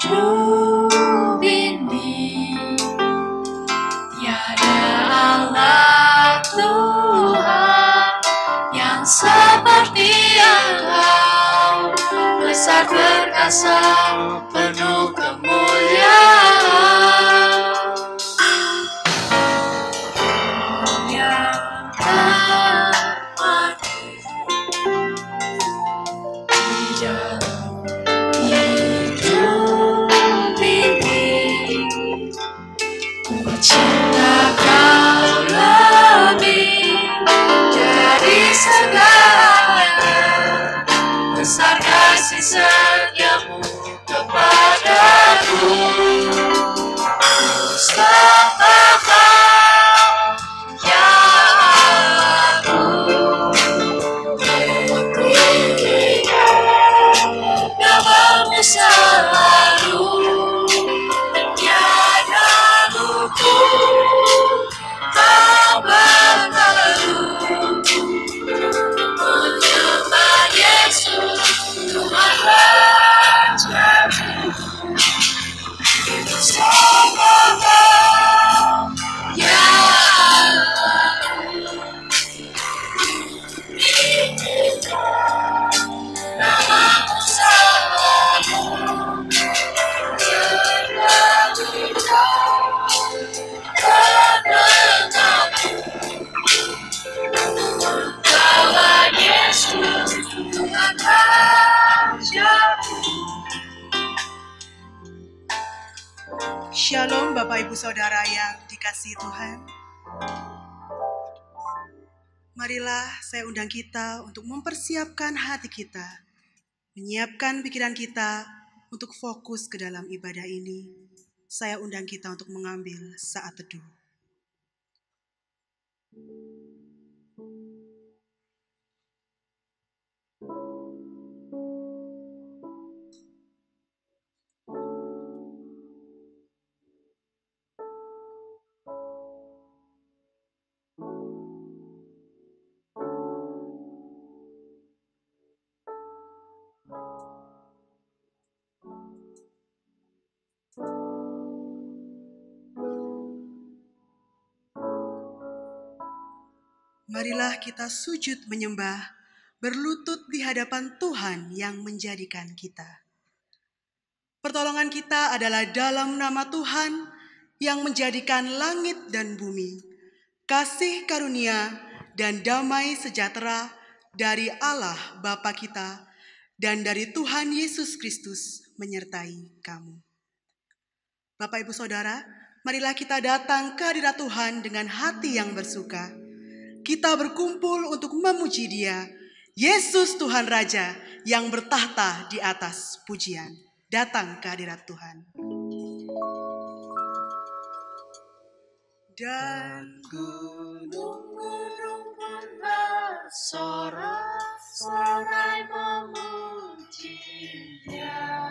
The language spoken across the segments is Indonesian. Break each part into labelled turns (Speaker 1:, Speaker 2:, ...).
Speaker 1: hidup ini tiada Allah Tuhan yang seperti Engkau, besar perkasa penuh kemuliaan. Yang termati di dalam hidup ini, ku cinta Kau lebih dari segalanya, besar kasih setiamu kepadaku. Sembah Kau, ya Allahku, namamu selalu tiada luput, tak berlalu. Menyembah Yesus, Tuhan Rajaku. Sembah Kau, ya Allahku, namamu selalu terlalu mendengarku. Tuhan Yesus, Tuhan Rajaku.
Speaker 2: Shalom Bapak Ibu Saudara yang dikasihi Tuhan. Marilah saya undang kita untuk mempersiapkan hati kita, menyiapkan pikiran kita untuk fokus ke dalam ibadah ini. Saya undang kita untuk mengambil saat teduh. Marilah kita sujud menyembah, berlutut di hadapan Tuhan yang menjadikan kita. Pertolongan kita adalah dalam nama Tuhan yang menjadikan langit dan bumi. Kasih karunia dan damai sejahtera dari Allah Bapa kita dan dari Tuhan Yesus Kristus menyertai kamu. Bapak Ibu Saudara, marilah kita datang ke hadirat Tuhan dengan hati yang bersuka. Kita berkumpul untuk memuji Dia, Yesus Tuhan Raja yang bertahta di atas pujian. Datang ke hadirat Tuhan.
Speaker 1: Dan gunung-gunung pun bersorak-sorai memuji Dia.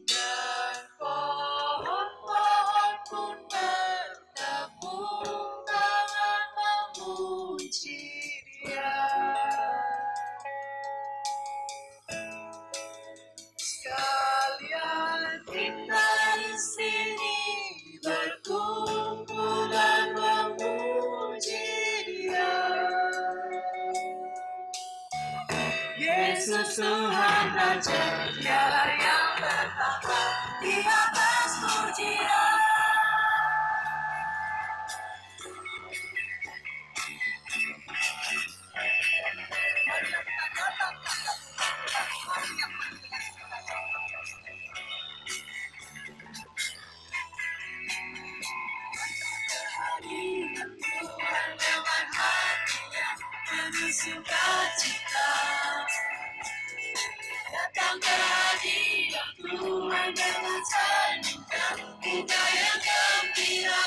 Speaker 1: Dan pohon-pohon pun bertepuk tangan memuji Dia. Sekalian kita di sini berkumpul dan memuji Dia. Yesus Tuhan Raja, Dialah yang bertahta di atas pujian. Tuhan dengan hatinya penuh sukacita, datang ke hadirat Tuhan dengan senyum dan bunga yang gembira.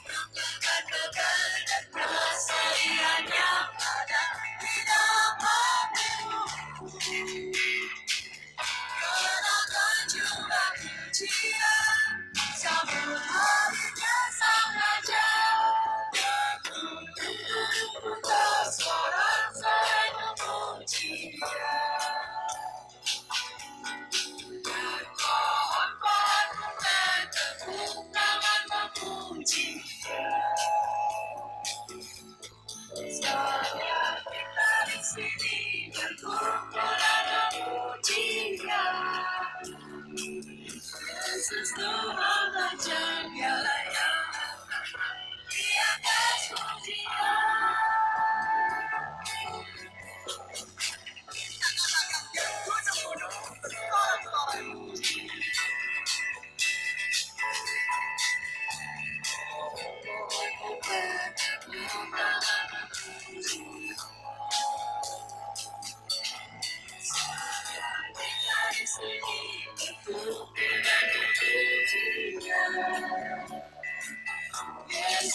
Speaker 1: Rasakan kebenaran kesedihan yang ada di dalam hatimu. Kenakan juga pujian, sambut harinya Sang Raja. Dan bersorak-sorai memuji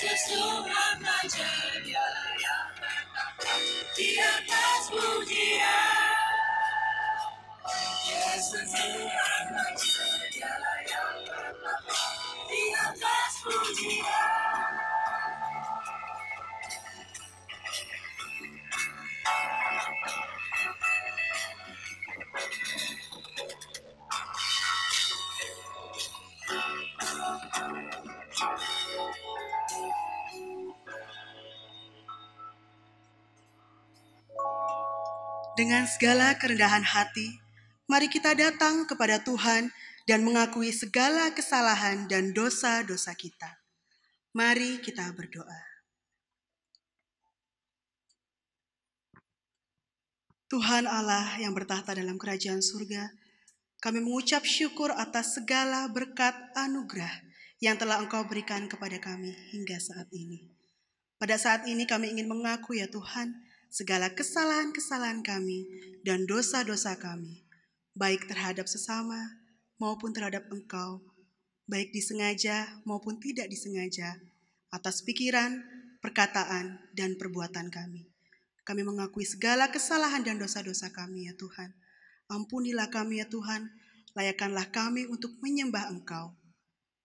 Speaker 1: Yesus Tuhan Raja, Dialah yang bertata di atas pujian. Yesus Tuhan Raja, Dialah yang bertata di atas pujian.
Speaker 2: Dengan segala kerendahan hati, mari kita datang kepada Tuhan dan mengakui segala kesalahan dan dosa-dosa kita. Mari kita berdoa. Tuhan Allah yang bertahta dalam kerajaan surga, kami mengucap syukur atas segala berkat anugerah yang telah Engkau berikan kepada kami hingga saat ini. Pada saat ini kami ingin mengaku ya Tuhan, segala kesalahan-kesalahan kami dan dosa-dosa kami, baik terhadap sesama maupun terhadap Engkau, baik disengaja maupun tidak disengaja, atas pikiran, perkataan, dan perbuatan kami. Kami mengakui segala kesalahan dan dosa-dosa kami ya Tuhan. Ampunilah kami ya Tuhan, layakkanlah kami untuk menyembah Engkau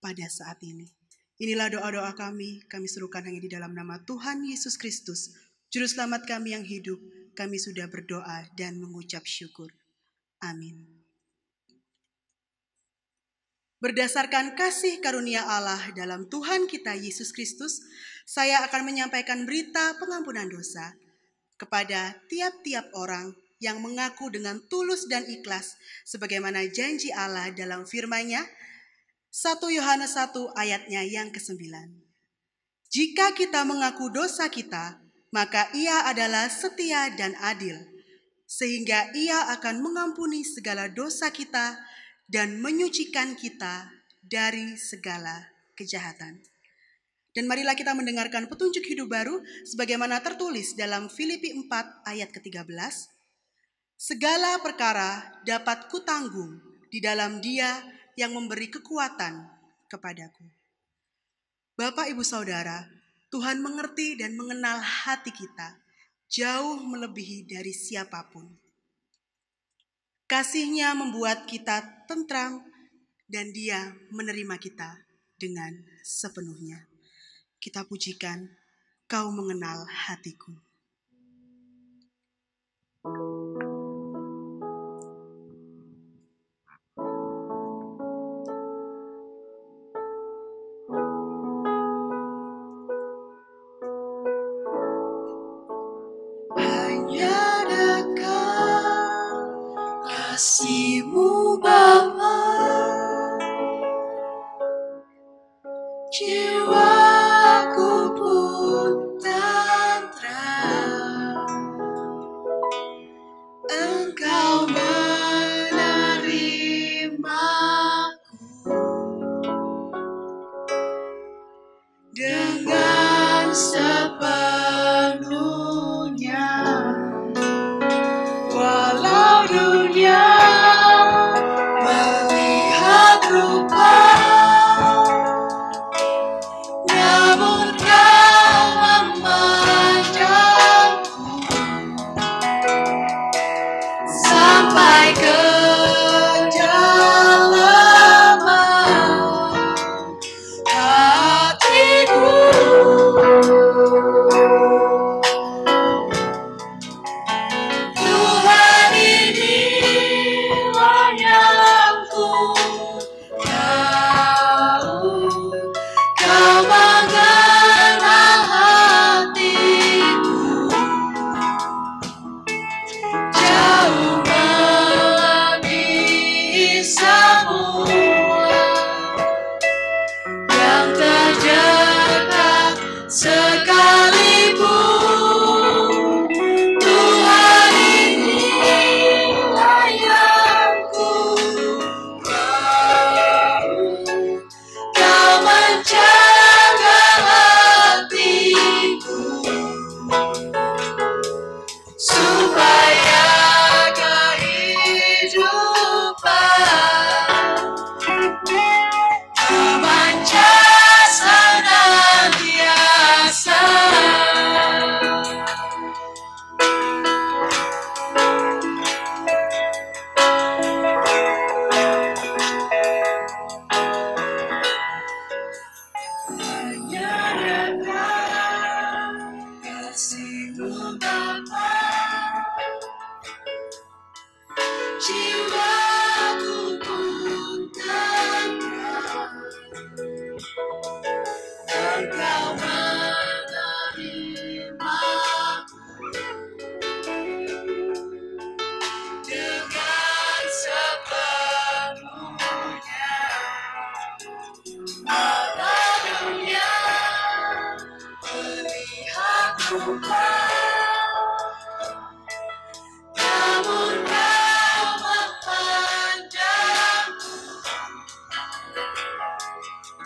Speaker 2: pada saat ini. Inilah doa-doa kami serukan hanya di dalam nama Tuhan Yesus Kristus, Juru Selamat kami yang hidup. Kami sudah berdoa dan mengucap syukur. Amin. Berdasarkan kasih karunia Allah dalam Tuhan kita Yesus Kristus, saya akan menyampaikan berita pengampunan dosa kepada tiap-tiap orang yang mengaku dengan tulus dan ikhlas sebagaimana janji Allah dalam firman-Nya, 1 Yohanes 1 ayatnya yang ke-9. Jika kita mengaku dosa kita, maka Ia adalah setia dan adil, sehingga Ia akan mengampuni segala dosa kita dan menyucikan kita dari segala kejahatan. Dan marilah kita mendengarkan petunjuk hidup baru sebagaimana tertulis dalam Filipi 4 ayat ke-13. Segala perkara dapat kutanggung di dalam Dia yang memberi kekuatan kepadaku. Bapak, Ibu, Saudara, Tuhan mengerti dan mengenal hati kita jauh melebihi dari siapapun. Kasih-Nya membuat kita tentram dan Dia menerima kita dengan sepenuhnya. Kita pujikan, Kau mengenal hatiku.
Speaker 1: Kasih-Mu Bapa, jiwaku pun tentram. Engkau menerimaku dengan sepenuhnya. Walau dunia melihat rupa, namun Kau memandangku sampai ke dalaman hatiku. namun kau memandang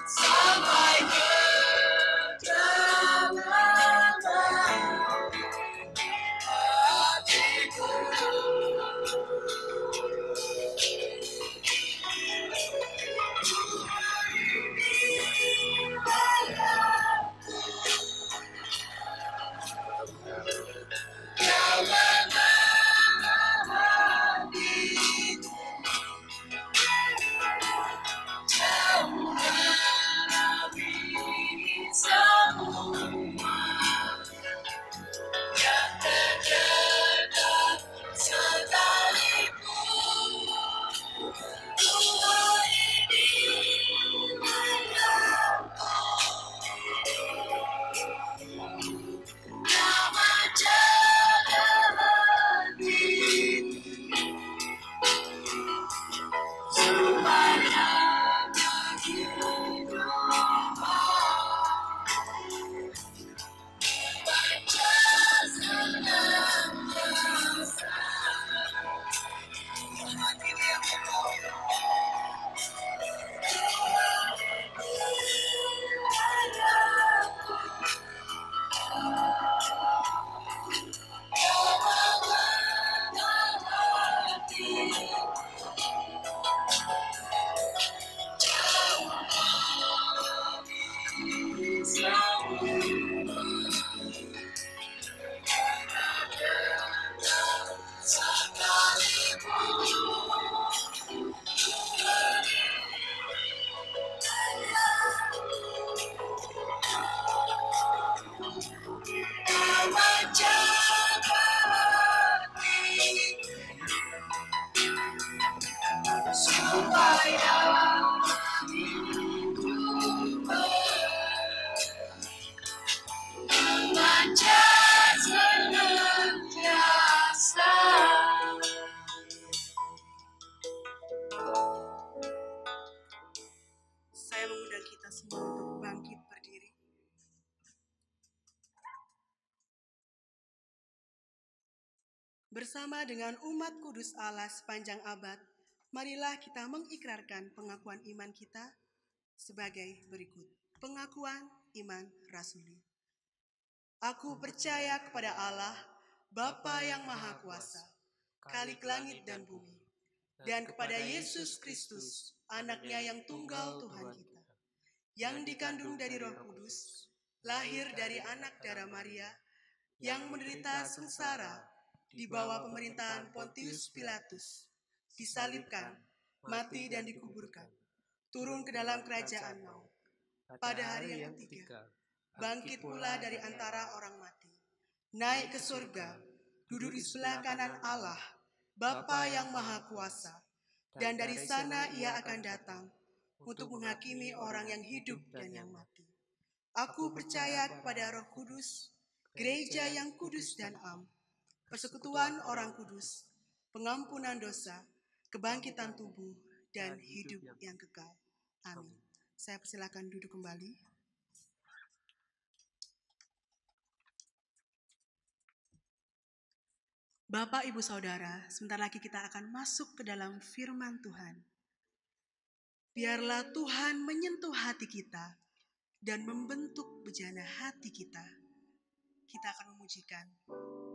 Speaker 1: sampai ke dalam hatiku.
Speaker 2: Saya mengundang kita semua untuk bangkit berdiri. Bersama dengan umat kudus Allah sepanjang abad, marilah kita mengikrarkan pengakuan iman kita sebagai berikut. Pengakuan iman rasuli. Aku percaya kepada Allah, Bapa yang Maha Kuasa, Khalik langit dan bumi, dan kepada Yesus Kristus, Anak-Nya yang tunggal Tuhan kita, yang dikandung dari Roh Kudus, lahir dari anak darah Maria, yang menderita sengsara di bawah pemerintahan Pontius Pilatus, disalibkan, mati dan dikuburkan, turun ke dalam kerajaan maut. Pada hari yang ketiga, bangkit pula dari antara orang mati, naik ke surga, duduk di sebelah kanan Allah, Bapa yang Maha Kuasa, dan dari sana Ia akan datang untuk menghakimi orang yang hidup dan yang mati. Aku percaya kepada Roh Kudus, gereja yang kudus dan am, persekutuan orang kudus, pengampunan dosa, kebangkitan tubuh, dan hidup yang kekal. Amin. Saya persilakan duduk kembali. Bapak, Ibu, Saudara, sebentar lagi kita akan masuk ke dalam firman Tuhan. Biarlah Tuhan menyentuh hati kita dan membentuk bejana hati kita. Kita akan memujikan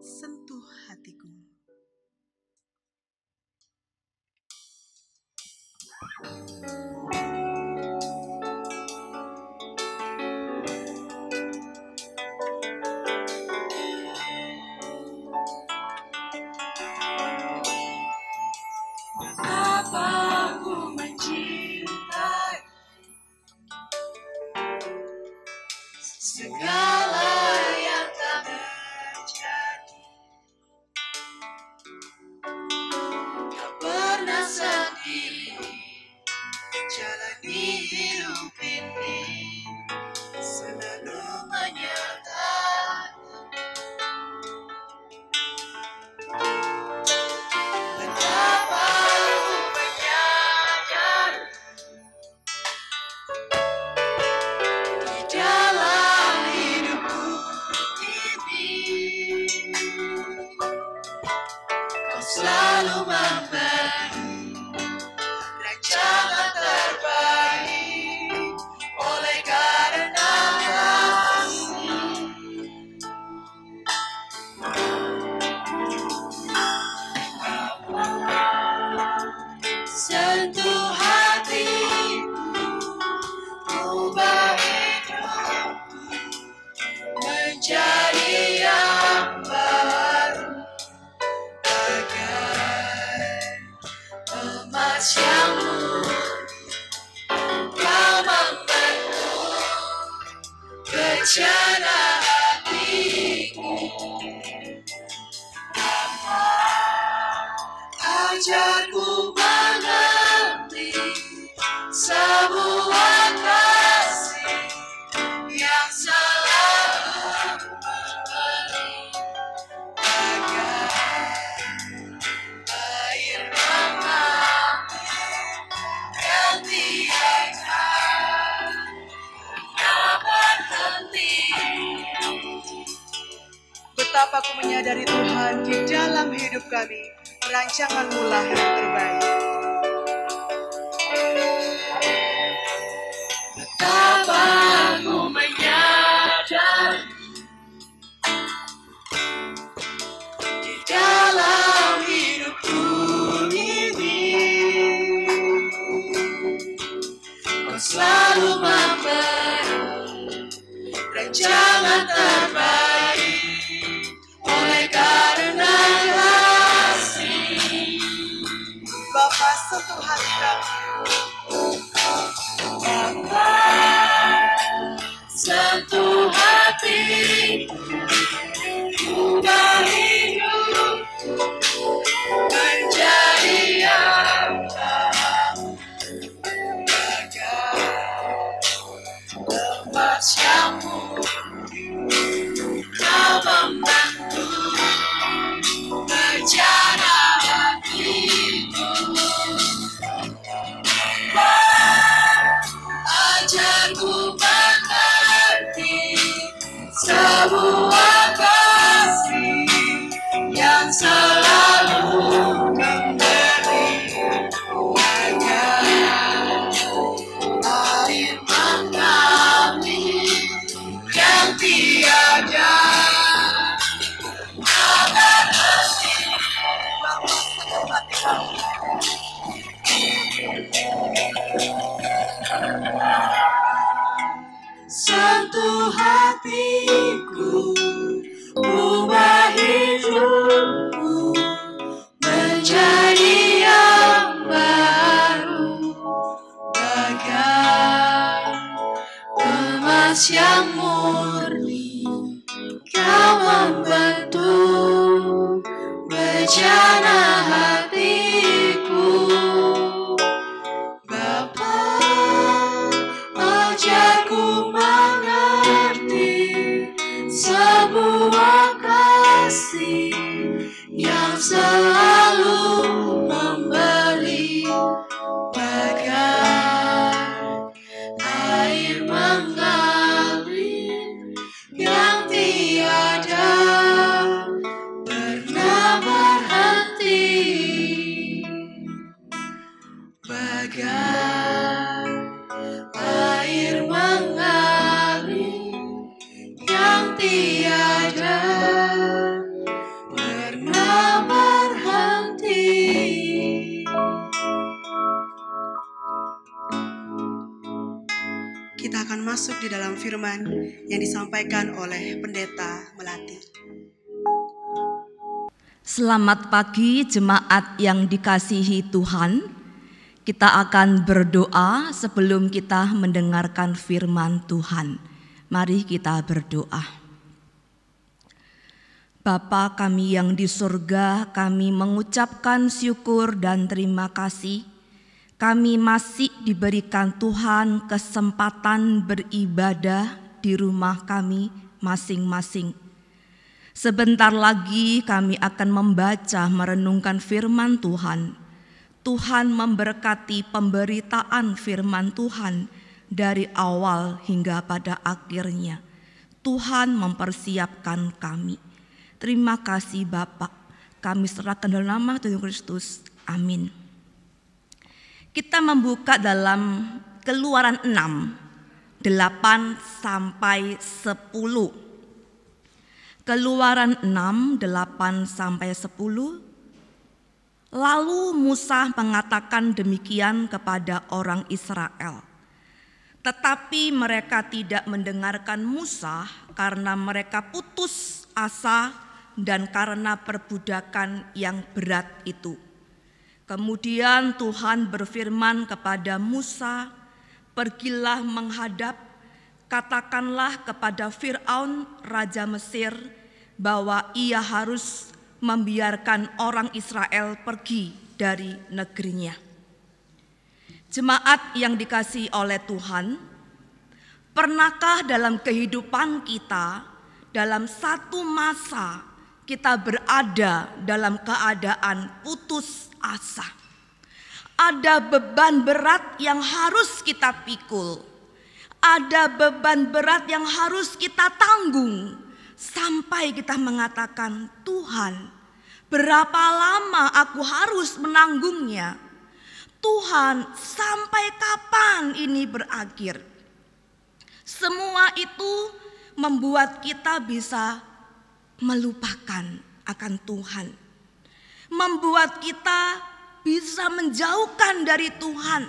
Speaker 2: sentuh hatiku.
Speaker 1: Betapa ku mencintai segala yang tak terjadi, tak pernah sendiri jalani hidup menjadi yang baru, bagai emas yang murni. Kau membentuk rencana hatiku. Ajarku mengerti sebuah kasih yang selalu memberi, bagai air mengalir yang tiada berhenti.
Speaker 2: Betapa aku menyadari Tuhan di dalam hidup kami, rancangan-Mu lah yang terbaik.
Speaker 1: Betapa aku menyadari di dalam hidupku ini, Kau selalu memberi rancangan terbaik. Oleh karena kasih,
Speaker 2: Bapa, sentuh hati kami.
Speaker 1: Bapa, sentuh hati, ubah hidupku menjadi yang baru, bagai emas yang murni. Kau membentuk rencana hatiku. Ajarku mengerti sebuah kasih yang selalu memberi, bagai air mengalir yang tiada berhenti. Sentuh hatiku, ubah hidupku menjadi yang baru, bagai emas yang murni. Kau membentuk rencana hatiku. Bapa, ajarku mengerti sebuah kasih yang selalu memberi, bagai air mengalir yang tiada pernah berhenti, bagai air mengalir yang tiada pernah berhenti.
Speaker 2: Kita akan masuk di dalam firman yang disampaikan oleh Pendeta Melati.
Speaker 3: Selamat pagi jemaat yang dikasihi Tuhan. Kita akan berdoa sebelum kita mendengarkan firman Tuhan. Mari kita berdoa. Bapa kami yang di surga, kami mengucapkan syukur dan terima kasih. Kami masih diberikan Tuhan kesempatan beribadah di rumah kami masing-masing. Sebentar lagi kami akan membaca merenungkan firman Tuhan. Tuhan memberkati pemberitaan firman Tuhan dari awal hingga pada akhirnya. Tuhan mempersiapkan kami. Terima kasih Bapa. Kami serahkan dalam nama Tuhan Kristus. Amin. Kita membuka dalam Keluaran 6, 8 sampai 10. Keluaran 6, 8 sampai 10. Lalu Musa mengatakan demikian kepada orang Israel. Tetapi mereka tidak mendengarkan Musa karena mereka putus asa dan karena perbudakan yang berat itu. Kemudian Tuhan berfirman kepada Musa, "Pergilah menghadap, katakanlah kepada Firaun raja Mesir bahwa ia harus membiarkan orang Israel pergi dari negerinya." Jemaat yang dikasihi oleh Tuhan, pernahkah dalam kehidupan kita, dalam satu masa kita berada dalam keadaan putus asa? Ada beban berat yang harus kita pikul. Ada beban berat yang harus kita tanggung. Sampai kita mengatakan, "Tuhan, berapa lama aku harus menanggungnya? Tuhan, sampai kapan ini berakhir?" Semua itu membuat kita bisa melupakan akan Tuhan. Membuat kita bisa menjauhkan dari Tuhan.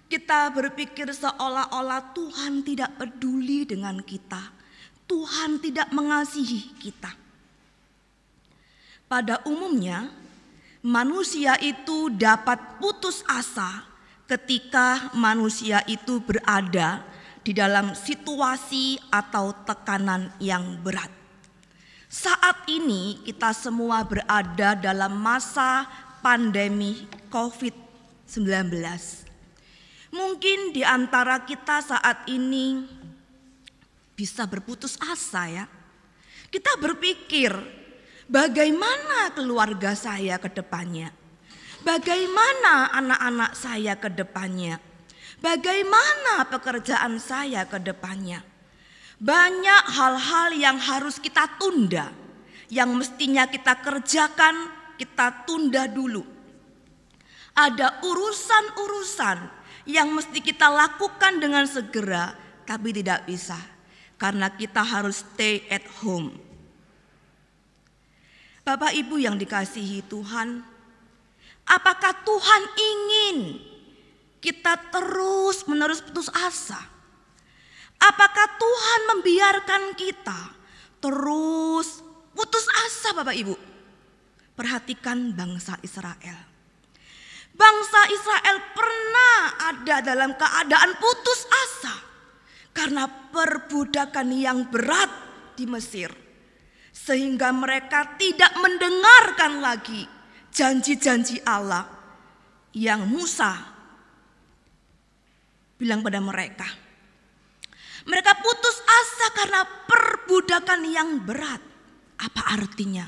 Speaker 3: Kita berpikir seolah-olah Tuhan tidak peduli dengan kita. Tuhan tidak mengasihi kita. Pada umumnya, manusia itu dapat putus asa ketika manusia itu berada di dalam situasi atau tekanan yang berat. Saat ini kita semua berada dalam masa pandemi COVID-19. Mungkin di antara kita saat ini bisa berputus asa ya. Kita berpikir, bagaimana keluarga saya ke depannya? Bagaimana anak-anak saya ke depannya? Bagaimana pekerjaan saya ke depannya? Banyak hal-hal yang harus kita tunda, yang mestinya kita kerjakan, kita tunda dulu. Ada urusan-urusan yang mesti kita lakukan dengan segera, tapi tidak bisa, karena kita harus stay at home. Bapak Ibu yang dikasihi Tuhan, apakah Tuhan ingin kita terus-menerus putus asa? Apakah Tuhan membiarkan kita terus putus asa, Bapak Ibu? Perhatikan bangsa Israel. Bangsa Israel pernah ada dalam keadaan putus asa karena perbudakan yang berat di Mesir. Sehingga mereka tidak mendengarkan lagi janji-janji Allah yang Musa bilang pada mereka. Mereka putus asa karena perbudakan yang berat. Apa artinya?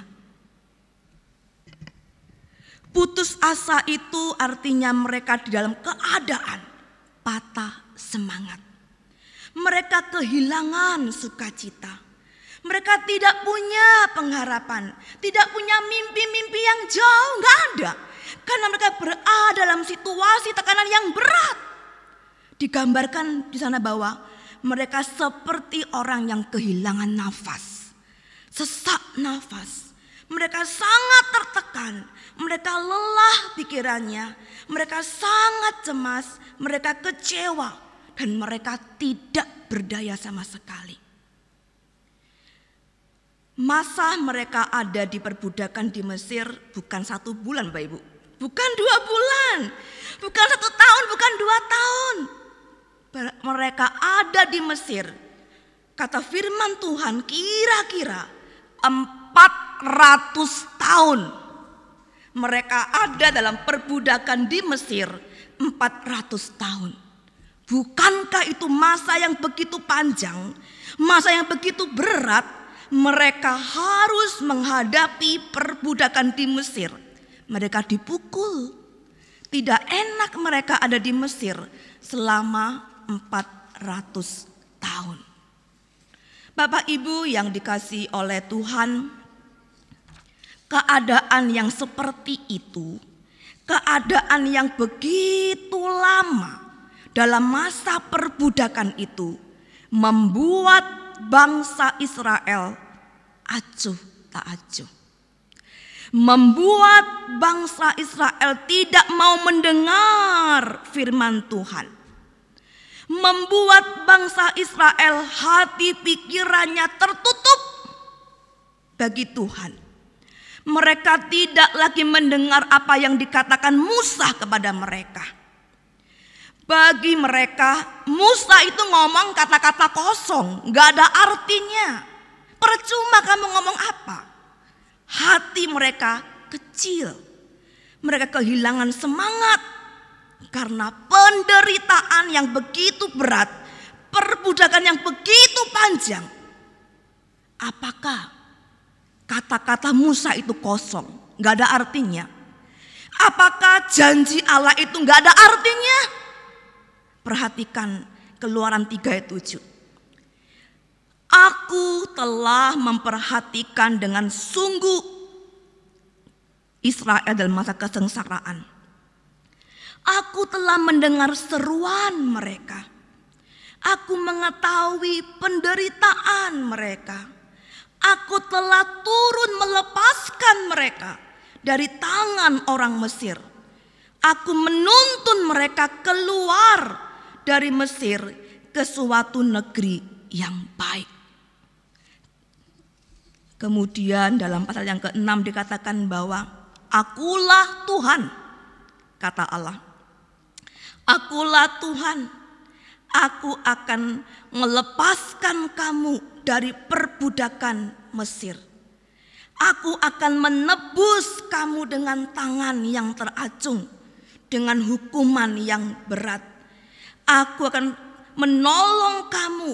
Speaker 3: Putus asa itu artinya mereka di dalam keadaan patah semangat. Mereka kehilangan sukacita. Mereka tidak punya pengharapan, tidak punya mimpi-mimpi yang jauh, nggak ada. Karena mereka berada dalam situasi tekanan yang berat. Digambarkan di sana bahwa mereka seperti orang yang kehilangan nafas, sesak nafas. Mereka sangat tertekan, mereka lelah pikirannya, mereka sangat cemas, mereka kecewa, dan mereka tidak berdaya sama sekali. Masa mereka ada di perbudakan di Mesir bukan 1 bulan, Bapak Ibu. Bukan 2 bulan, bukan 1 tahun, bukan 2 tahun. Mereka ada di Mesir. Kata firman Tuhan kira-kira 400 tahun. Mereka ada dalam perbudakan di Mesir 400 tahun. Bukankah itu masa yang begitu panjang, masa yang begitu berat? Mereka harus menghadapi perbudakan di Mesir. Mereka dipukul. Tidak enak mereka ada di Mesir selama 400 tahun. Bapak Ibu yang dikasihi oleh Tuhan, keadaan yang seperti itu, keadaan yang begitu lama dalam masa perbudakan itu membuat bangsa Israel acuh tak acuh. Membuat bangsa Israel tidak mau mendengar firman Tuhan. membuat bangsa Israel hati pikirannya tertutup bagi Tuhan. Mereka tidak lagi mendengar apa yang dikatakan Musa kepada mereka. Bagi mereka, Musa itu ngomong kata-kata kosong, gak ada artinya. Percuma kamu ngomong apa? Hati mereka kecil. Mereka kehilangan semangat karena penderitaan yang begitu berat, perbudakan yang begitu panjang. Apakah kata-kata Musa itu kosong, gak ada artinya? Apakah janji Allah itu gak ada artinya? Perhatikan Keluaran 3 ayat 7. Aku telah memperhatikan dengan sungguh Israel dalam masa kesengsaraan. Aku telah mendengar seruan mereka. Aku mengetahui penderitaan mereka. Aku telah turun melepaskan mereka dari tangan orang Mesir. Aku menuntun mereka keluar dari Mesir ke suatu negeri yang baik. Kemudian dalam pasal yang ke-6 dikatakan bahwa akulah Tuhan, kata Allah. Akulah Tuhan, aku akan melepaskan kamu dari perbudakan Mesir. Aku akan menebus kamu dengan tangan yang teracung, dengan hukuman yang berat. Aku akan menolong kamu,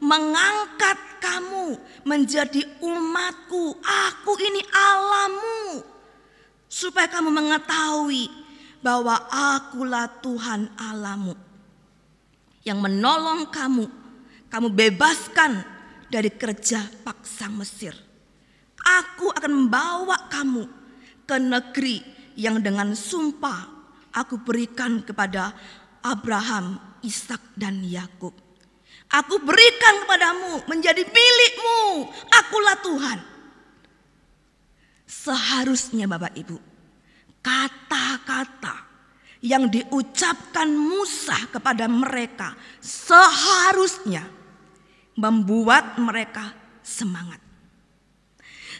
Speaker 3: mengangkat kamu menjadi umatku. Aku ini Allahmu, supaya kamu mengetahui bahwa akulah Tuhan Allahmu yang menolong kamu. Kamu bebaskan dari kerja paksa Mesir. Aku akan membawa kamu ke negeri yang dengan sumpah aku berikan kepada Abraham, Ishak dan Yakub. Aku berikan kepadamu menjadi milikmu. Akulah Tuhan. Seharusnya Bapak Ibu, kata-kata yang diucapkan Musa kepada mereka seharusnya membuat mereka semangat.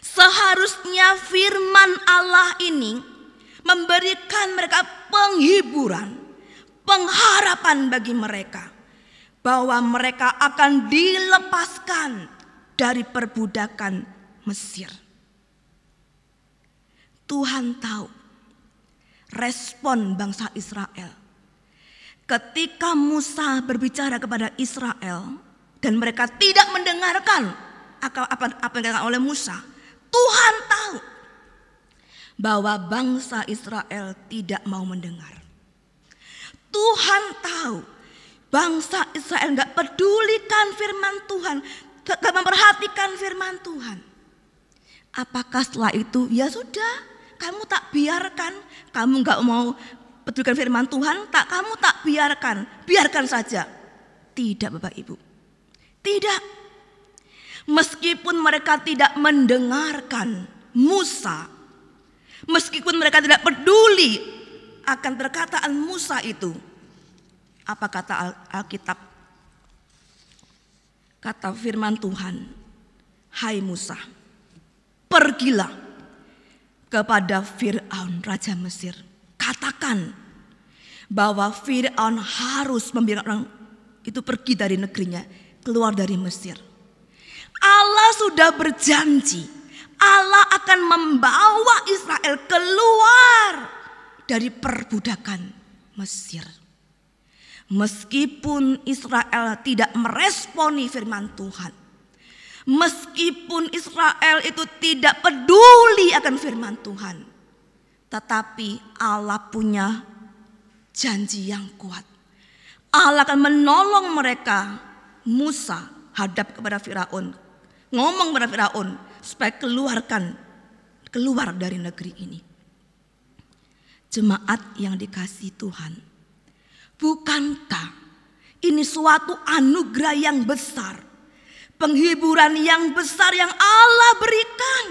Speaker 3: Seharusnya firman Allah ini memberikan mereka penghiburan, pengharapan bagi mereka bahwa mereka akan dilepaskan dari perbudakan Mesir. Tuhan tahu respon bangsa Israel ketika Musa berbicara kepada Israel dan mereka tidak mendengarkan apa yang dikatakan oleh Musa. Tuhan tahu bahwa bangsa Israel tidak mau mendengar. Tuhan tahu bangsa Israel gak pedulikan firman Tuhan, gak memperhatikan firman Tuhan. Apakah setelah itu ya sudah, kamu tak biarkan, kamu gak mau pedulikan firman Tuhan, kamu tak biarkan saja. Tidak Bapak Ibu, tidak. Meskipun mereka tidak mendengarkan Musa, meskipun mereka tidak peduli akan perkataan Musa itu, apa kata Alkitab? Kata firman Tuhan, hai Musa, pergilah kepada Fir'aun Raja Mesir. Katakan bahwa Fir'aun harus membiarkan orang itu pergi dari negerinya, keluar dari Mesir. Allah sudah berjanji, Allah akan membawa Israel keluar dari perbudakan Mesir. Meskipun Israel tidak meresponi firman Tuhan, meskipun Israel itu tidak peduli akan firman Tuhan, tetapi Allah punya janji yang kuat. Allah akan menolong mereka. Musa hadap kepada Firaun, ngomong kepada Firaun supaya keluar dari negeri ini. Jemaat yang dikasihi Tuhan, bukankah ini suatu anugerah yang besar, penghiburan yang besar yang Allah berikan?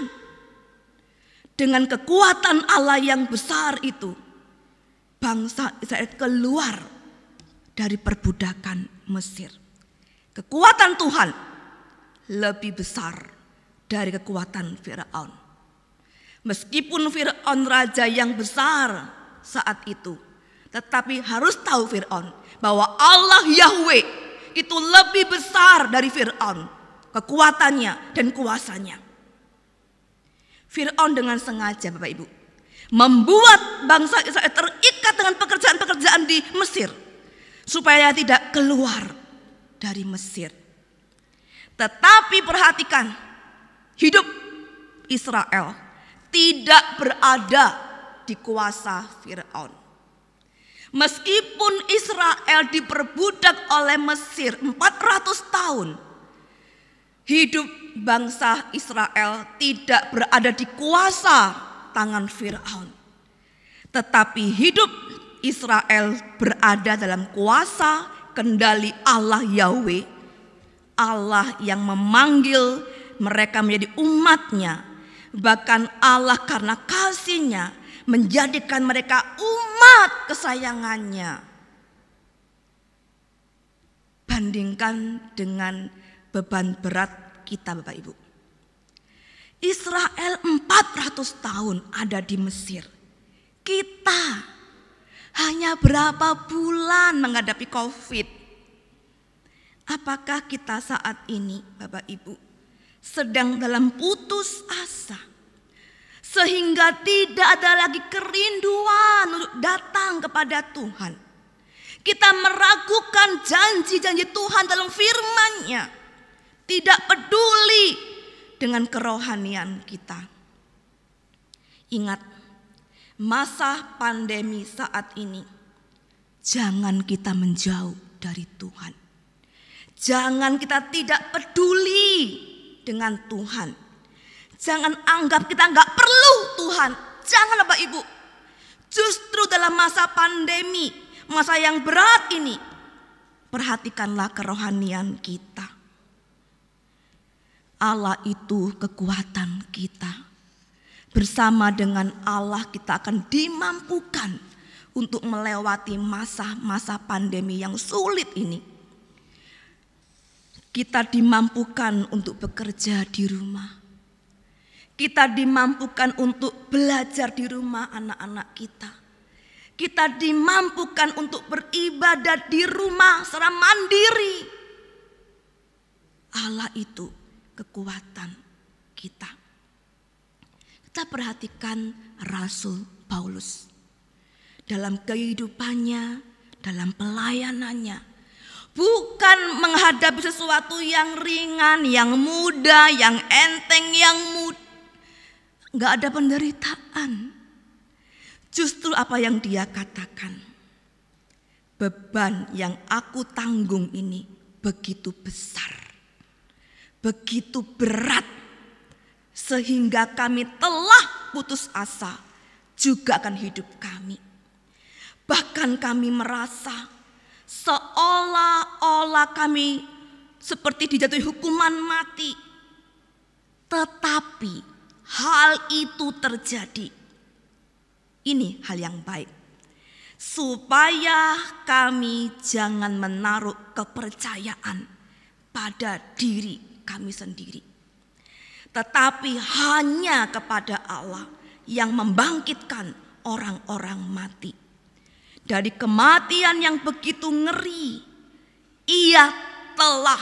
Speaker 3: Dengan kekuatan Allah yang besar itu, bangsa Israel keluar dari perbudakan Mesir. Kekuatan Tuhan lebih besar dari kekuatan Firaun. Meskipun Firaun raja yang besar saat itu, tetapi harus tahu Firaun bahwa Allah Yahweh itu lebih besar dari Firaun, kekuatannya dan kuasanya. Firaun dengan sengaja, Bapak Ibu, membuat bangsa Israel terikat dengan pekerjaan-pekerjaan di Mesir supaya tidak keluar dari Mesir. Tetapi perhatikan, hidup Israel tidak berada di kuasa Firaun. Meskipun Israel diperbudak oleh Mesir 400 tahun, hidup bangsa Israel tidak berada di kuasa tangan Firaun. Tetapi hidup Israel berada dalam kuasa kendali Allah Yahweh, Allah yang memanggil mereka menjadi umat-Nya. Bahkan Allah karena kasih-Nya menjadikan mereka umat kesayangannya. Bandingkan dengan beban berat kita, Bapak Ibu. Israel 400 tahun ada di Mesir. Kita hanya berapa bulan menghadapi COVID. Apakah kita saat ini, Bapak Ibu, sedang dalam putus asa? Sehingga tidak ada lagi kerinduan untuk datang kepada Tuhan. Kita meragukan janji-janji Tuhan dalam firman-Nya. Tidak peduli dengan kerohanian kita. Ingat, masa pandemi saat ini, jangan kita menjauh dari Tuhan. Jangan kita tidak peduli dengan Tuhan. Jangan anggap kita nggak perlu Tuhan. Jangan, Bapak Ibu. Justru dalam masa pandemi, masa yang berat ini, perhatikanlah kerohanian kita. Allah itu kekuatan kita. Bersama dengan Allah kita akan dimampukan untuk melewati masa-masa pandemi yang sulit ini. Kita dimampukan untuk bekerja di rumah. Kita dimampukan untuk belajar di rumah anak-anak kita. Kita dimampukan untuk beribadat di rumah secara mandiri. Allah itu kekuatan kita. Kita perhatikan Rasul Paulus. Dalam kehidupannya, dalam pelayanannya. Bukan menghadapi sesuatu yang ringan, yang mudah, yang enteng, yang mudah. Gak ada penderitaan. Justru apa yang dia katakan, beban yang aku tanggung ini begitu besar, begitu berat, sehingga kami telah putus asa juga akan hidup kami. Bahkan kami merasa seolah-olah kami seperti dijatuhi hukuman mati. Tetapi hal itu terjadi. Ini hal yang baik. Supaya kami jangan menaruh kepercayaan pada diri kami sendiri. Tetapi hanya kepada Allah yang membangkitkan orang-orang mati. Dari kematian yang begitu ngeri, Ia telah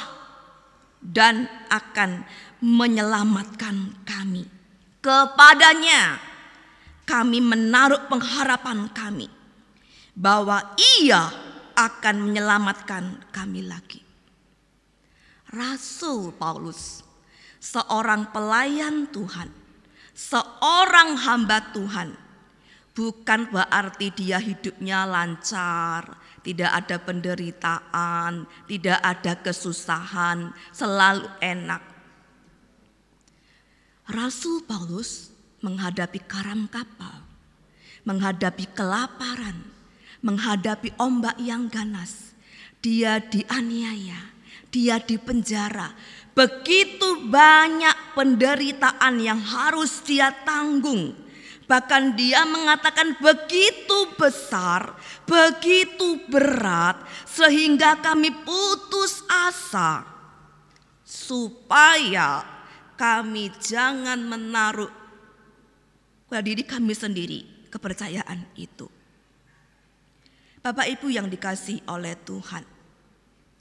Speaker 3: dan akan menyelamatkan kami. Kepadanya kami menaruh pengharapan kami bahwa Ia akan menyelamatkan kami lagi. Rasul Paulus, seorang pelayan Tuhan, seorang hamba Tuhan, bukan berarti dia hidupnya lancar, tidak ada penderitaan, tidak ada kesusahan, selalu enak. Rasul Paulus menghadapi karam kapal, menghadapi kelaparan, menghadapi ombak yang ganas. Dia dianiaya, dia dipenjara. Begitu banyak penderitaan yang harus dia tanggung. Bahkan dia mengatakan begitu besar, begitu berat sehingga kami putus asa, supaya kami jangan menaruh pada diri kami sendiri kepercayaan itu. Bapak Ibu yang dikasihi oleh Tuhan,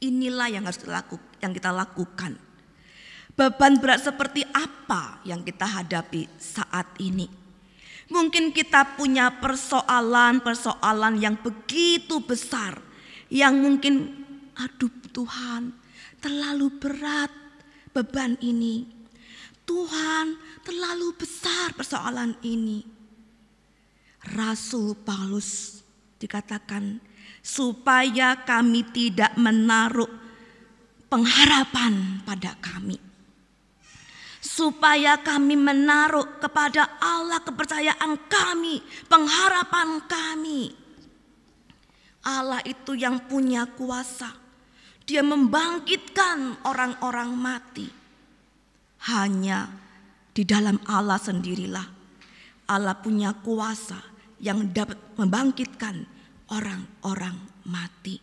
Speaker 3: inilah yang harus kita lakukan. Beban berat seperti apa yang kita hadapi saat ini? Mungkin kita punya persoalan yang begitu besar, yang mungkin aduh Tuhan, terlalu berat beban ini. Tuhan, terlalu besar persoalan ini. Rasul Paulus dikatakan, supaya kami tidak menaruh pengharapan pada kami. Supaya kami menaruh kepada Allah kepercayaan kami, pengharapan kami. Allah itu yang punya kuasa. Dia membangkitkan orang-orang mati. Hanya di dalam Allah sendirilah Allah punya kuasa yang dapat membangkitkan orang-orang mati.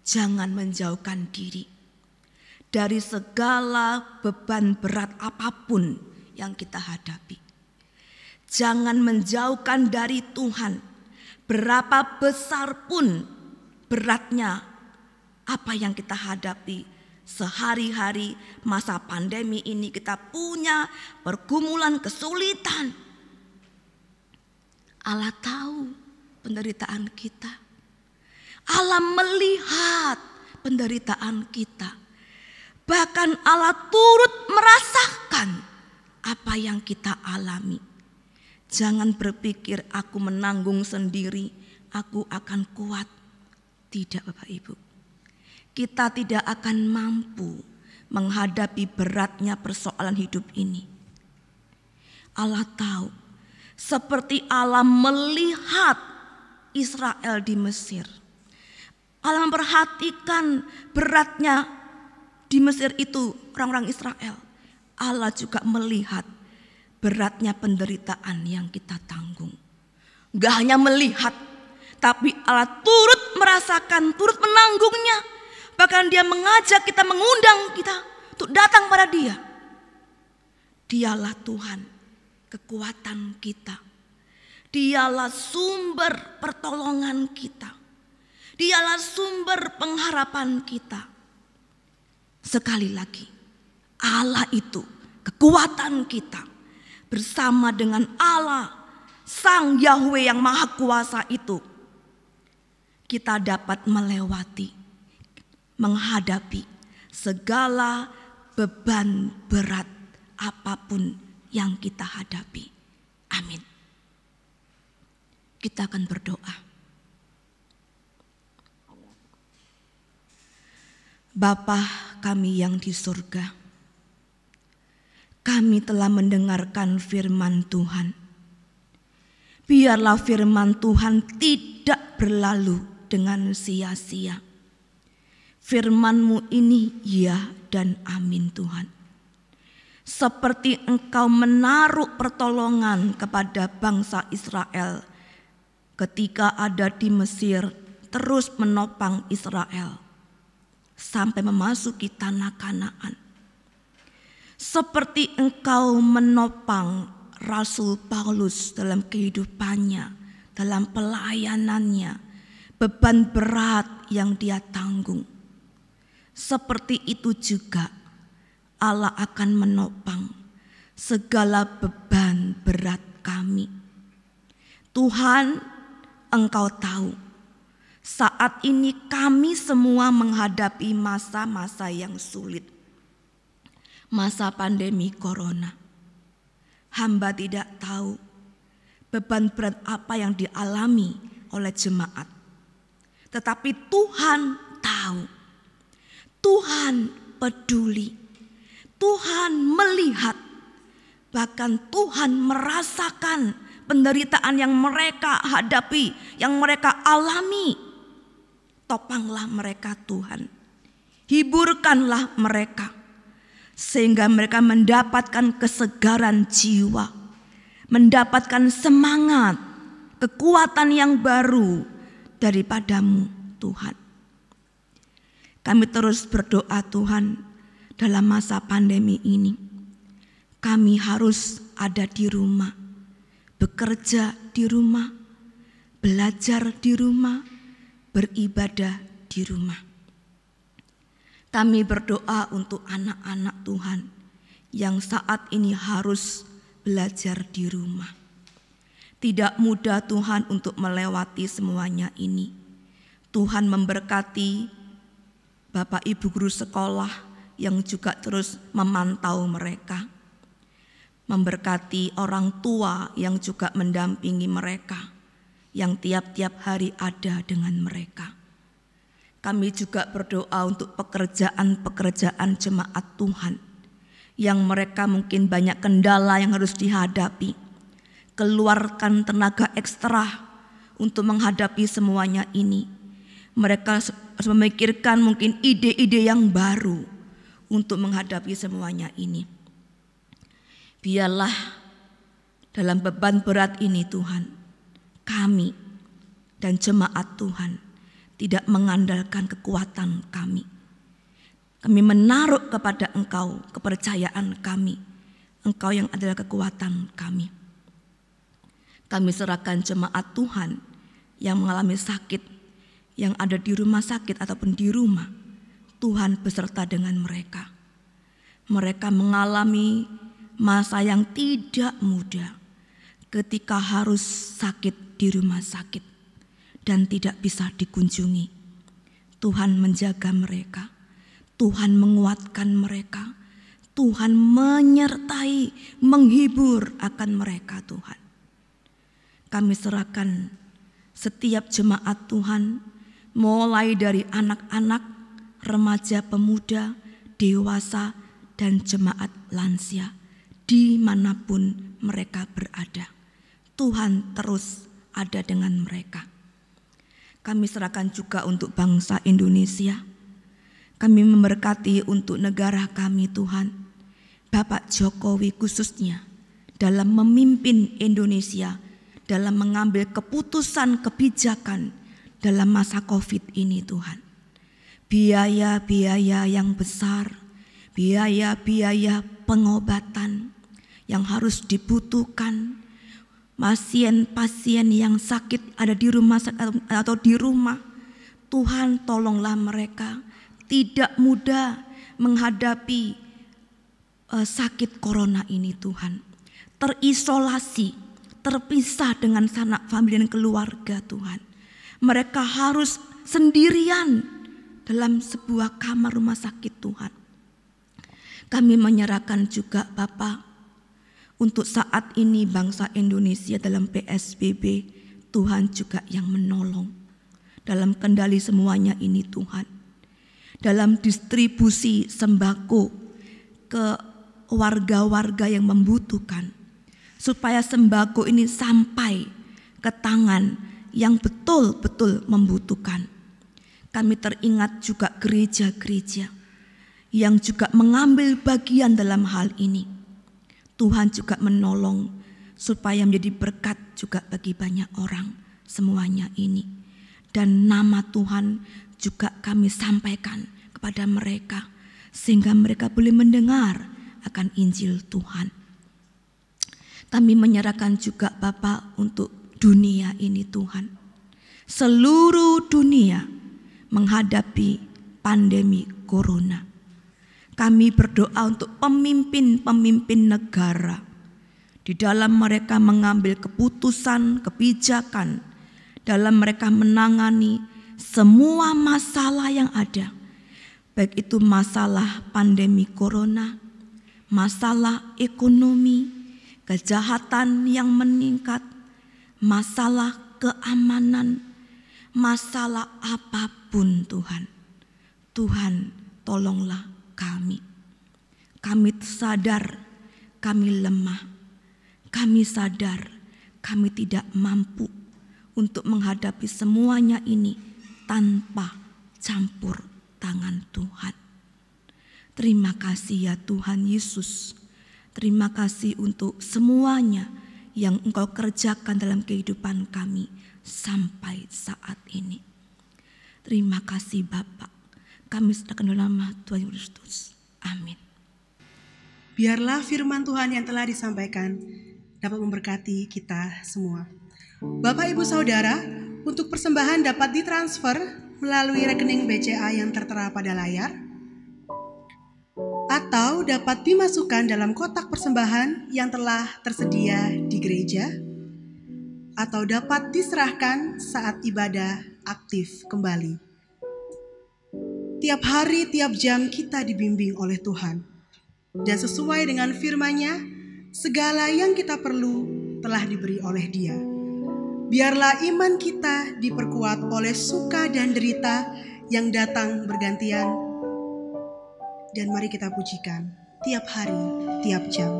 Speaker 3: Jangan menjauhkan diri dari segala beban berat apapun yang kita hadapi. Jangan menjauhkan dari Tuhan, berapa besar pun beratnya apa yang kita hadapi. Sehari-hari masa pandemi ini kita punya pergumulan, kesulitan. Allah tahu penderitaan kita. Allah melihat penderitaan kita. Bahkan Allah turut merasakan apa yang kita alami. Jangan berpikir aku menanggung sendiri, aku akan kuat. Tidak Bapak Ibu. Kita tidak akan mampu menghadapi beratnya persoalan hidup ini. Allah tahu, seperti Allah melihat Israel di Mesir. Allah memperhatikan beratnya di Mesir itu orang-orang Israel. Allah juga melihat beratnya penderitaan yang kita tanggung. Gak hanya melihat, tapi Allah turut merasakan, turut menanggungnya. Bahkan dia mengajak kita, mengundang kita untuk datang pada dia. Dialah Tuhan, kekuatan kita. Dialah sumber pertolongan kita. Dialah sumber pengharapan kita. Sekali lagi, Allah itu kekuatan kita. Bersama dengan Allah, Sang Yahweh yang Maha Kuasa itu, kita dapat melewati, menghadapi segala beban berat apapun yang kita hadapi. Amin. Kita akan berdoa. Bapa kami yang di surga, kami telah mendengarkan firman Tuhan. Biarlah firman Tuhan tidak berlalu dengan sia-sia. Firman-Mu ini ya dan amin Tuhan. Seperti Engkau menaruh pertolongan kepada bangsa Israel ketika ada di Mesir, terus menopang Israel sampai memasuki tanah Kanaan. Seperti Engkau menopang Rasul Paulus dalam kehidupannya, dalam pelayanannya, beban berat yang dia tanggung. Seperti itu juga Allah akan menopang segala beban berat kami. Tuhan, Engkau tahu saat ini kami semua menghadapi masa-masa yang sulit. Masa pandemi corona. Hamba tidak tahu beban berat apa yang dialami oleh jemaat. Tetapi Tuhan tahu. Tuhan peduli, Tuhan melihat, bahkan Tuhan merasakan penderitaan yang mereka hadapi, yang mereka alami. Topanglah mereka Tuhan, hiburkanlah mereka, sehingga mereka mendapatkan kesegaran jiwa, mendapatkan semangat, kekuatan yang baru daripadamu Tuhan. Kami terus berdoa Tuhan, dalam masa pandemi ini kami harus ada di rumah, bekerja di rumah, belajar di rumah, beribadah di rumah. Kami berdoa untuk anak-anak Tuhan yang saat ini harus belajar di rumah. Tidak mudah Tuhan untuk melewati semuanya ini. Tuhan memberkati Bapak Ibu guru sekolah yang juga terus memantau mereka. Memberkati orang tua yang juga mendampingi mereka, yang tiap-tiap hari ada dengan mereka. Kami juga berdoa untuk pekerjaan-pekerjaan jemaat Tuhan yang mereka mungkin banyak kendala yang harus dihadapi. Keluarkan tenaga ekstra untuk menghadapi semuanya ini. Mereka harus memikirkan mungkin ide-ide yang baru untuk menghadapi semuanya ini. Biarlah dalam beban berat ini Tuhan, kami dan jemaat Tuhan tidak mengandalkan kekuatan kami. Kami menaruh kepada Engkau kepercayaan kami. Engkau yang adalah kekuatan kami. Kami serahkan jemaat Tuhan yang mengalami sakit, yang ada di rumah sakit ataupun di rumah. Tuhan beserta dengan mereka. Mereka mengalami masa yang tidak mudah ketika harus sakit di rumah sakit dan tidak bisa dikunjungi. Tuhan menjaga mereka, Tuhan menguatkan mereka, Tuhan menyertai, menghibur akan mereka Tuhan. Kami serahkan setiap jemaat Tuhan, mulai dari anak-anak, remaja, pemuda, dewasa, dan jemaat lansia, dimanapun mereka berada. Tuhan terus ada dengan mereka. Kami serahkan juga untuk bangsa Indonesia. Kami memberkati untuk negara kami Tuhan. Bapak Jokowi khususnya dalam memimpin Indonesia, dalam mengambil keputusan kebijakan dalam masa COVID ini Tuhan. Biaya-biaya yang besar, biaya-biaya pengobatan yang harus dibutuhkan, pasien-pasien yang sakit ada di rumah atau di rumah, Tuhan tolonglah mereka. Tidak mudah menghadapi sakit corona ini Tuhan. Terisolasi, terpisah dengan sanak famili dan keluarga Tuhan. Mereka harus sendirian dalam sebuah kamar rumah sakit Tuhan. Kami menyerahkan juga Bapa, untuk saat ini bangsa Indonesia dalam PSBB, Tuhan juga yang menolong. Dalam kendali semuanya ini Tuhan. Dalam distribusi sembako ke warga-warga yang membutuhkan. Supaya sembako ini sampai ke tangan yang betul-betul membutuhkan. Kami teringat juga gereja-gereja yang juga mengambil bagian dalam hal ini. Tuhan juga menolong supaya menjadi berkat juga bagi banyak orang semuanya ini. Dan nama Tuhan juga kami sampaikan kepada mereka sehingga mereka boleh mendengar akan Injil Tuhan. Kami menyerahkan juga Bapa untuk dunia ini Tuhan. Seluruh dunia menghadapi pandemi corona. Kami berdoa untuk pemimpin-pemimpin negara. Di dalam mereka mengambil keputusan, kebijakan. Dalam mereka menangani semua masalah yang ada. Baik itu masalah pandemi corona, masalah ekonomi, kejahatan yang meningkat, masalah keamanan, masalah apapun Tuhan. Tuhan tolonglah kami. Kami sadar kami lemah. Kami sadar kami tidak mampu untuk menghadapi semuanya ini tanpa campur tangan Tuhan. Terima kasih ya Tuhan Yesus. Terima kasih untuk semuanya yang Engkau kerjakan dalam kehidupan kami sampai saat ini. Terima kasih Bapa. Kami serahkan dalam nama Tuhan Kristus. Amin.
Speaker 2: Biarlah firman Tuhan yang telah disampaikan dapat memberkati kita semua. Bapak, Ibu, Saudara, untuk persembahan dapat ditransfer melalui rekening BCA yang tertera pada layar, atau dapat dimasukkan dalam kotak persembahan yang telah tersedia di gereja, atau dapat diserahkan saat ibadah aktif kembali. Tiap hari, tiap jam kita dibimbing oleh Tuhan, dan sesuai dengan firman-Nya, segala yang kita perlu telah diberi oleh Dia. Biarlah iman kita diperkuat oleh suka dan derita yang datang bergantian. Dan mari kita pujikan tiap hari, tiap jam.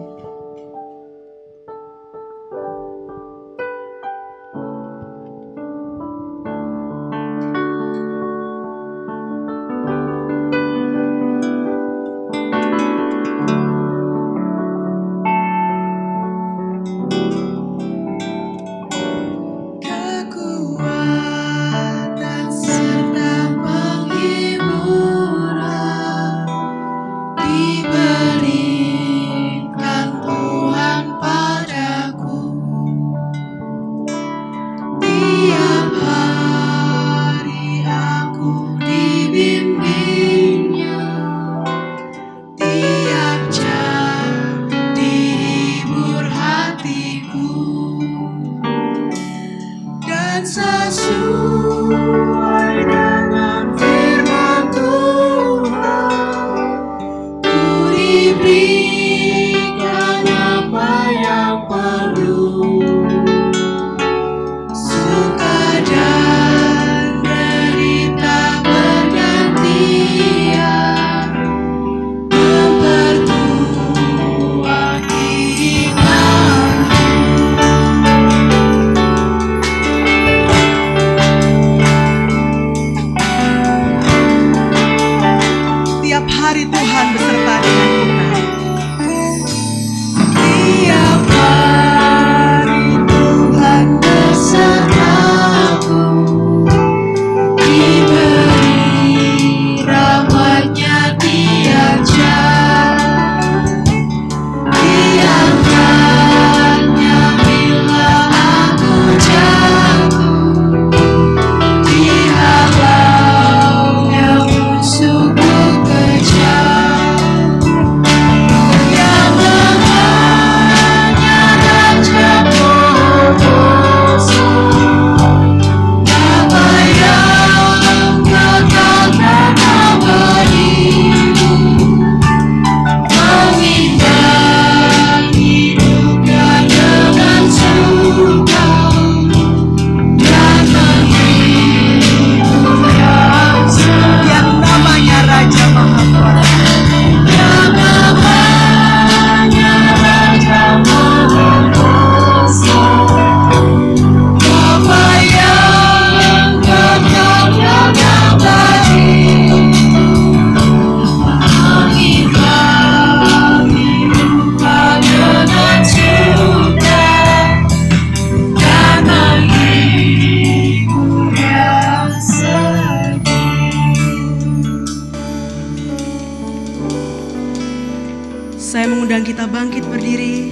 Speaker 2: Saya mengundang kita bangkit berdiri,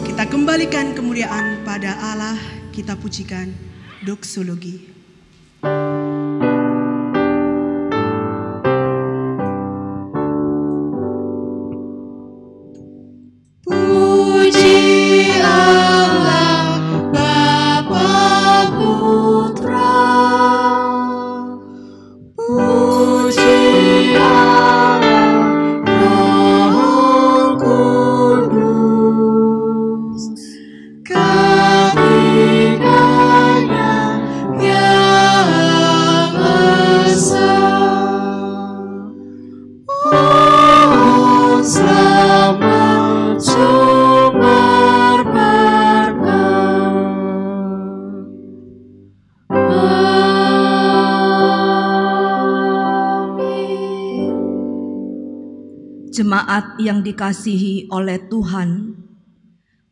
Speaker 2: kita kembalikan kemuliaan pada Allah, kita pujikan doksologi.
Speaker 1: Puji Allah, Bapa Putra, puji Allah, Roh Kudus, ketiganya yang esa. Oh, selamat sumber berkah. Amin.
Speaker 3: Jemaat yang dikasihi oleh Tuhan,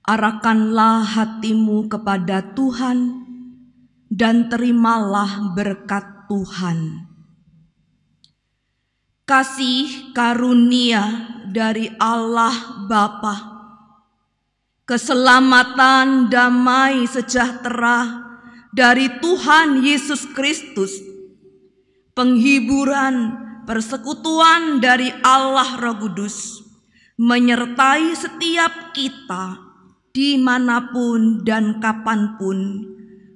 Speaker 3: Arahkanlah hatimu kepada Tuhan dan terimalah berkat Tuhan. Kasih karunia dari Allah Bapa, keselamatan, damai sejahtera dari Tuhan Yesus Kristus, penghiburan, persekutuan dari Allah Roh Kudus, menyertai setiap kita dimanapun dan kapanpun,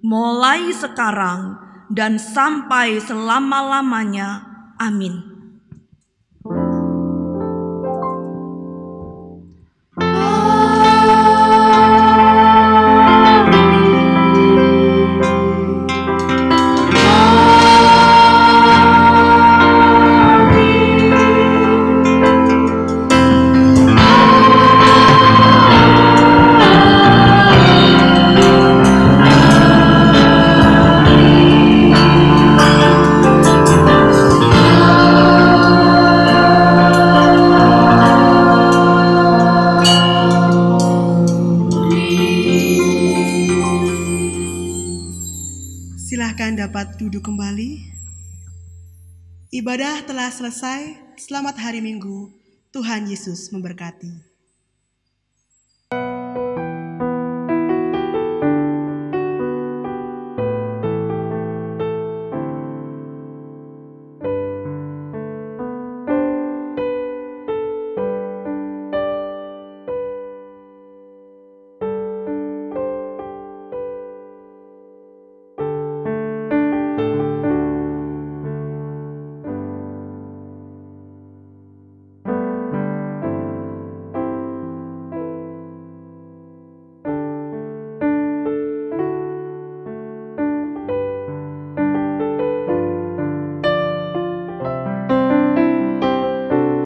Speaker 3: mulai sekarang dan sampai selama-lamanya. Amin.
Speaker 2: Silahkan dapat duduk kembali. Ibadah telah selesai. Selamat hari Minggu. Tuhan Yesus memberkati.